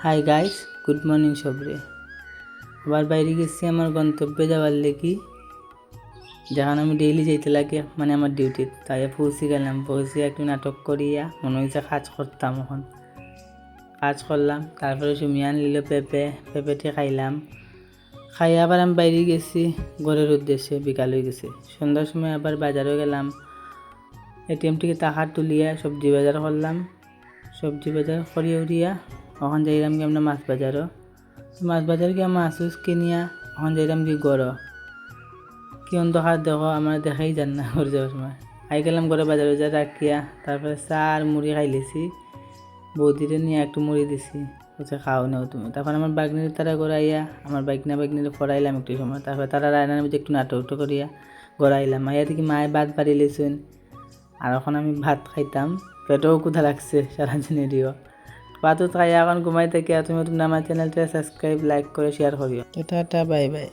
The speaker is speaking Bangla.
হাই গাইস, গুড মর্নিং সবরে। আবার বাইরে গেছি আমার গন্তব্যে যাওয়ার লেগি, যেখানে আমি ডেইলি যেতে লাগে, মানে আমার ডিউটি। তাই পৌঁছে গেলাম। পৌঁছে একটু নাটক করিয়া মনে হয়েছে কাজ করতাম। এখন কাজ করলাম, তারপরে সুমিয়া নিল পেঁপেটি খাইলাম। খাইয়া আবার আমি বাইরে গেছি ঘরের উদ্দেশ্যে। বিকাল হয়ে গেছে। সন্ধ্যার সময় আবার বাজারও গেলাম। এটিএম থেকে টাকা তুলিয়া সবজি বাজার করলাম। সবজি বাজার করিয়া উড়িয়া এখন যাইলাম কি আমরা মাছ বাজারও। মাছ বাজার গিয়ে মাছ কিনিয়া এখন যাইলাম কি গড়। কি অন্ধকার দেখো, আমার দেখাই যান না ঘরে যাওয়ার সময়। আই গেলাম ঘরে বাজার বাজার রাখিয়া, তারপরে চা আর মুড়ি খাইলেছি। বৌদিরে নিয়ে একটু মুড়ি দিছি, বলছে খাও নেও তুমি। তারপর আমার বাগনির তারা গড়াইয়া আমার বাগনিরে পড়াইলাম একটু সময়। তারপরে তারা রায়নার মধ্যে একটু নাটক করিয়া গড়াইলাম। মাইয়া থেকে মায়ে ভাত বাড়িলেছেন, আর এখন আমি ভাত খাইতাম। পেটেও ক্ষুধা লাগছে সারাদিনেরও। ভাতও খাইয়া এখন ঘুমাই থাকি। আর তুমি আমার চ্যানেলটা সাবস্ক্রাইব, লাইক করে শেয়ার করিও। Tata, bye bye.